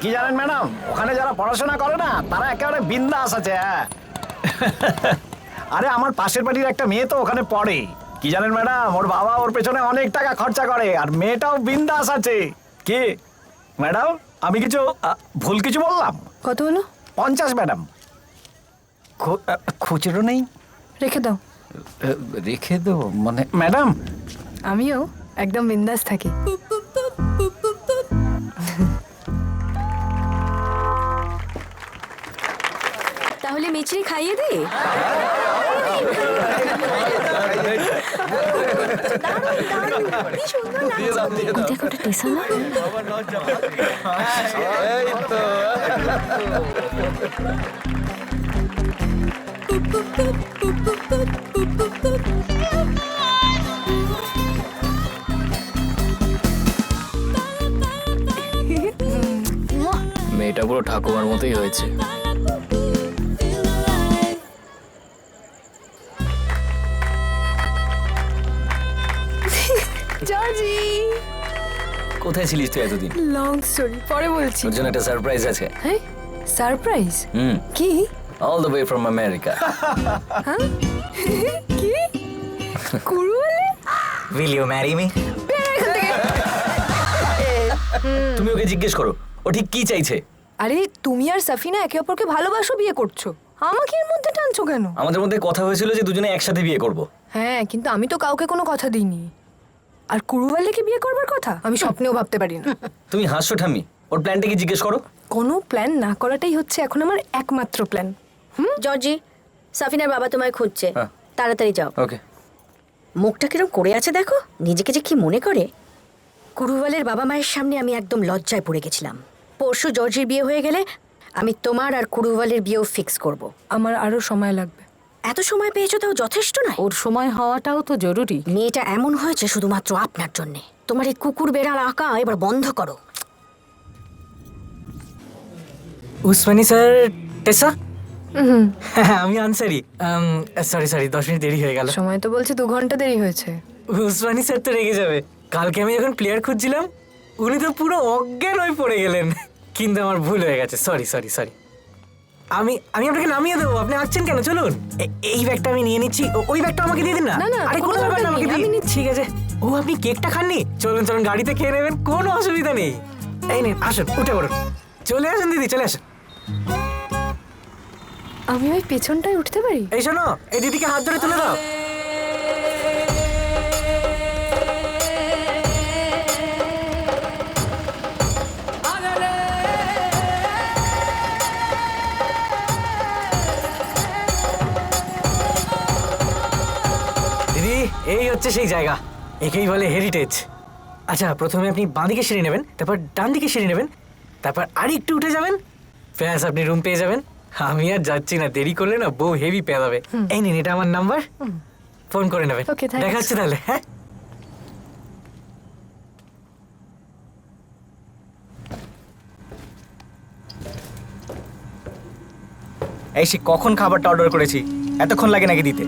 কি জানেন ম্যাডাম, ওখানে যারা পড়াশোনা করে না তারা একেবারে বিন্দাস আছে। হ্যাঁ আরে আমার পাশের বাড়ির একটা মেয়ে তো ওখানে পড়ে। কি জানেন ম্যাডাম, ওর বাবা ওর পেছনে অনেক টাকা খরচা করে, আর মেয়েটাও বিন্দাস আছে। কি ম্যাডাম, আমি কিছু ভুল কিছু বললাম? কত হলো? 50 ম্যাডাম। খুচরো নেই? রেখে দাও। রেখে দেবো মানে ম্যাডাম? আমিও একদম বিন্দাস থাকি। তাহলে মিছরি খাইয়ে দে। মেয়েটা পুরো ঠাকুমার মতোই হয়েছে। জর্জি, কোথায় ছিলিস তুই এতদিন? লং স্টোরি, পরে বলছি। তোর জন্য একটা সারপ্রাইজ আছে। হ্যাঁ, সারপ্রাইজ? কি? All the way from America. কি কুরুলে? Will you marry me? তুমি ওকে জিজ্ঞেস করো ও ঠিক কি চাইছে। আরে তুমি আর সাফিনা একে অপরকে ভালোবাসো, বিয়ে করছো, আমাকে এর মধ্যে টানছো কেন? আমাদের মধ্যে কথা হয়েছিল যে দুজনে একসাথে বিয়ে করব। হ্যাঁ, কিন্তু আমি তো কাউকে কোনো কথা দিইনি। আর কুরুওয়ালেকে বিয়ে করবার কথা আমি স্বপ্নেও ভাবতে পারি না। তুমি হাসছো ঠাম্মি, ওর প্ল্যানটা কি জিজ্ঞেস করো। কোনো প্ল্যান না করাটাই হচ্ছে এখন আমার একমাত্র প্ল্যান। জর্জি, সাফিনার বাবা তোমায় খুঁজছে, হ্যাঁ। তাড়াতাড়ি যাও। ওকে। মুখটা কিরম করে আছে দেখো, নিজেকে যে কি মনে করে। কুরুওয়ালের বাবা মায়ের সামনে আমি একদম লজ্জায় পড়ে গেছিলাম। পরশু জর্জির বিয়ে হয়ে গেলে আমি তোমার আর কুরুওয়ালের বিয়েও ফিক্স করব। আমার আরো সময় লাগবে। এত সময় পেয়েছো তাও যথেষ্ট নয়? ওর সময় হওয়াটাও তো জরুরি। মেয়েটা এমন হয়েছে শুধুমাত্র আপনার জন্যে। তোমার এই কুকুর বেড়াল আঁকা এবার বন্ধ করো। উসমানি স্যার, টেসা? আমি আনসারি। সরি 10 মিনিট দেরি হয়ে গেল। সময় তো বলছে 2 ঘন্টা দেরি হয়েছে। উসমানি স্যার তো রেগে যাবে। কালকে আমি যখন প্লেয়ার খুঁজছিলাম উনি তো পুরো অজ্ঞান হয়ে পড়ে গেলেন। কিন্তু আমার ভুল হয়ে গেছে, সরি। আমি আপনাকে নামিয়ে দেবো, আপনি আসছেন কেন? চলুন, এই ব্যাগটা আমি নিয়ে নিচ্ছি, ওই ব্যাগটা আমাকে দিয়ে দিন না। না, আরে কোনো কোনো ব্যাপার না, দরকার আমাকে নেই, আমি দিন। নিচ্ছি। ঠিক আছে। ও, আপনি কেকটা খাননি? চলুন গাড়িতে খেয়ে নেবেন, কোনো অসুবিধা নেই। এই নিন, আসুন, উঠে পড়ুন। চলে আসুন দিদি, চলে আসুন। আমি ওই পেছনটায় উঠতে পারি? এই শোনো, এই দিদিকে হাত ধরে তুলে দাও। দিদি, এই হচ্ছে সেই জায়গা, একেই বলে হেরিটেজ। আচ্ছা, প্রথমে আপনি বাঁ দিকে সিঁড়ি নেবেন, তারপর ডান দিকে সিঁড়ি নেবেন, তারপর আর একটু উঠে যাবেন, ব্যাস আপনি রুম পেয়ে যাবেন। আমি আর যাচ্ছি না, দেরি করলে না বউ হেভি পেয়ে যাবে। এই নিন, এটা আমার নাম্বার, ফোন করে নেবেন। Okay, thanks. দেখা হচ্ছে তাহলে। হ্যাঁ, এই সে কখন খাবারটা অর্ডার করেছি, এতক্ষণ লাগে নাকি দিতে?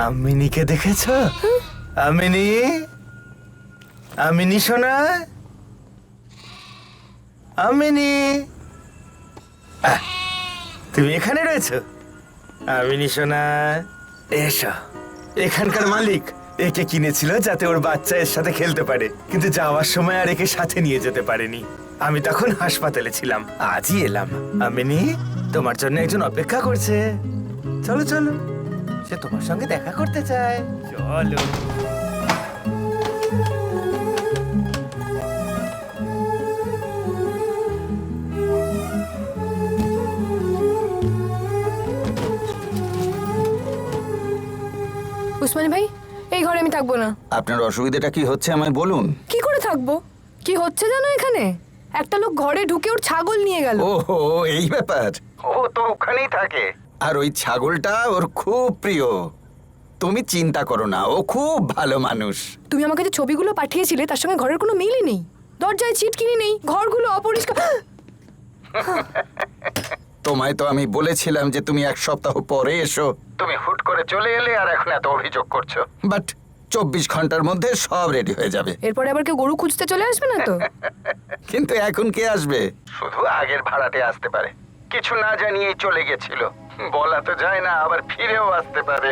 আমিনীকে দেখেছ? আমিনী, আমিনী সোনা, আমিনী, তুমি এখানে রয়েছো? আমিনী সোনা, এসো। এখানকার মালিক একে কিনেছিল যাতে ওর বাচ্চা এর সাথে খেলতে পারে, কিন্তু যাওয়ার সময় আর একে সাথে নিয়ে যেতে পারেনি। আমি তখন হাসপাতালে ছিলাম, আজই এলাম। আমিনী, তোমার জন্য একজন অপেক্ষা করছে। চলো চলো, সে তোমার সঙ্গে দেখা করতে চায়। চলো। উসমানী ভাই, এই ঘরে আমি থাকবো না। আপনার অসুবিধাটা কি হচ্ছে আমায় বলুন। কি করে থাকবো? কি হচ্ছে জানো এখানে? একটা লোক ঘরে ঢুকে ওর ছাগল নিয়ে গেল। ওহো, এই ব্যাপার। ও তো ওখানেই থাকে, আর ওই ছাগলটা ওর খুব প্রিয়। তুমি চিন্তা করো না, ও খুব ভালো মানুষ। তুমি আমাকে যে ছবিগুলো পাঠিয়েছিলে তার সঙ্গে ঘরের কোনো মিলই নেই। দরজায় ছিটকিনি নেই, ঘরগুলো অপরিষ্কার। তোমায় তো আমি বলেছিলাম যে তুমি এক সপ্তাহ পরে এসো, তুমি হুট করে চলে এলে আর এখন এত অভিযোগ করছো। বাট 24 ঘন্টার মধ্যে সব রেডি হয়ে যাবে। এরপরে আবার কেউ গরু খুঁজতে চলে আসবে না তো? কিন্তু এখন কে আসবে? শুধু আগের ভাড়াটে আসতে পারে, কিছু না জানিয়েই চলে গেছিল। বলা তো যায় না, আবার ফিরেও আসতে পারে।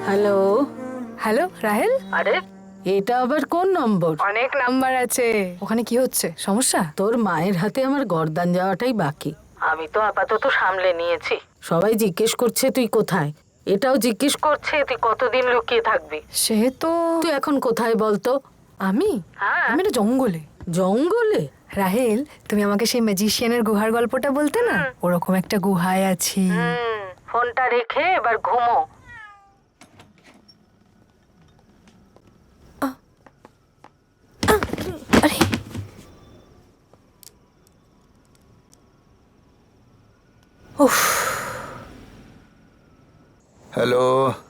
Hello, hello Rahel. আরে এটা আবার কোন নম্বর? অনেক নাম্বার আছে। ওখানে কি হচ্ছে? সমস্যা? তোর মায়ের হাতে আমার গর্দান যাওয়াটাই বাকি। আমি তো আপাতত সামলে নিয়েছি। সবাই জিজ্ঞেস করছে তুই কোথায়, এটাও জিজ্ঞেস করছে তুই কতদিন লুকিয়ে থাকবি। সে তো তুই এখন কোথায় বলতো? আমি আমি একটা জঙ্গলে। জঙ্গলে? রাহেল, তুমি আমাকে সেই ম্যাজিশিয়ানের গুহার গল্পটা বলতে না, ওরকম একটা গুহায় আছি। ফোনটা রেখে এবার ঘুমো। আরে উফ। হ্যালো,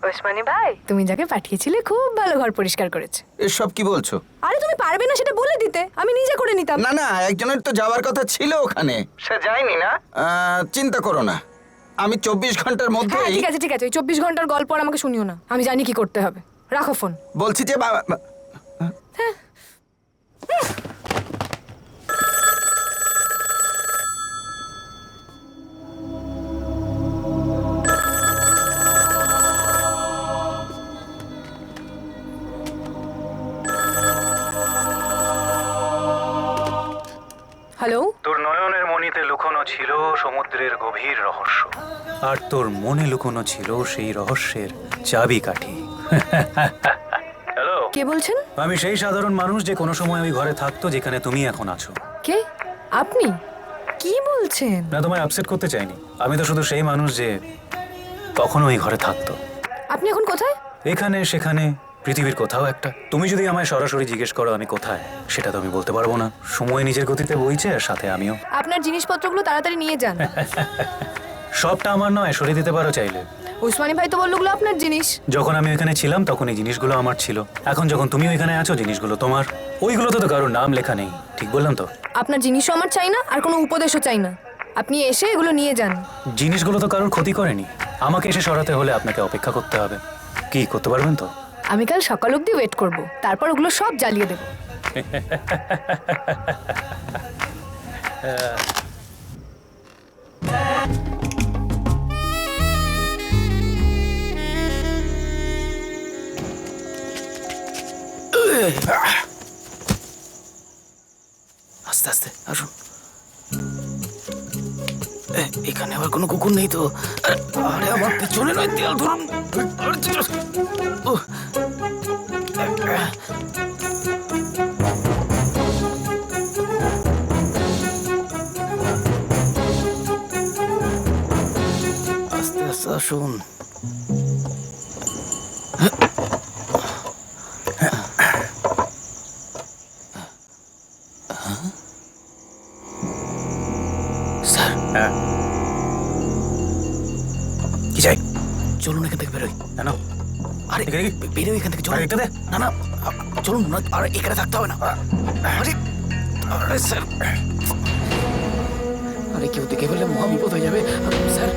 ওসমানী ভাই, তুমি যাকে পাঠিয়েছিলে খুব ভালো ঘর পরিষ্কার করেছে। এসব কি বলছো? আরে তুমি পারবে না সেটা বলে দিতে, আমি নিজে করে নিতাম। না না, একজনের তো যাওয়ার কথা ছিল ওখানে, সে যায়নি না। চিন্তা করো না, আমি 24 ঘন্টার হ্যাঁ মধ্যেই। ঠিক আছে ঠিক আছে, ওই 24 ঘন্টার গল্প আর আমাকে শুনিও না, আমি জানি কি করতে হবে। রাখো ফোন। বলছি যে হ্যালো। তোর নয়নের মণিতে লুকোনো ছিল সমুদ্রের গভীর রহস্য, আর তোর মনে লুকোনো ছিল সেই রহস্যের চাবিকাঠি। হ্যালো, কে বলছেন? আমি সেই সাধারণ মানুষ যে কোনো সময় ওই ঘরে থাকতো যেখানে তুমি এখন আছো। কে আপনি? কি বলছেন? না, তোমায় আপসেট করতে চাইনি। আমি তো শুধু সেই মানুষ যে কখনো ওই ঘরে থাকতো। আপনি এখন কোথায়? এখানে সেখানে পৃথিবীর কোথাও একটা। তুমি যদি আমায় সরাসরি জিজ্ঞেস করো আমি কোথায়, সেটা তো আমি বলতে পারবো না। সময় নিজের গতিতে বইছে, আর সাথে আমিও। আপনার জিনিসপত্রগুলো তাড়াতাড়ি নিয়ে যান। সবটা আমার নয়, সরিয়ে দিতে পারো চাইলে। উসমানী ভাই তো বলল ওগুলো আপনার জিনিস। যখন আমি ওইখানে ছিলাম তখন এই জিনিসগুলো আমার ছিল, এখন যখন তুমি ওইখানে আছো জিনিসগুলো তোমার। ওইগুলোতে তো কারোর নাম লেখা নেই, ঠিক বললাম তো? আপনার জিনিসও আমার চাই না, আর কোনো উপদেশও চাই না। আপনি এসে এগুলো নিয়ে যান। জিনিসগুলো তো কারোর ক্ষতি করেনি, আমাকে এসে সরাতে হলে আপনাকে অপেক্ষা করতে হবে। কি করতে পারবেন তো? আমি কাল সকাল অবধি ওয়েট করব, তারপর ওগুলো সব জ্বালিয়ে দেব। আস্তে আস্তে আসুন। এখানে আবার কোনো কুকুর নেই তো? আরে আমার পেছনে নয়, দেয়াল ধরুন। বসুন। স্যার, হ্যাঁ, কি চাই? চলুন এখান থেকে বেরোই। কেন? আরে বেরোই এখান থেকে, চলুন। দেখতে দে। না না, চলুন না, আর এখানে থাকতে হবে না। আরে আরে স্যার, আরে কেউ দেখে ফেললে মহা বিপদ হয়ে যাবে স্যার।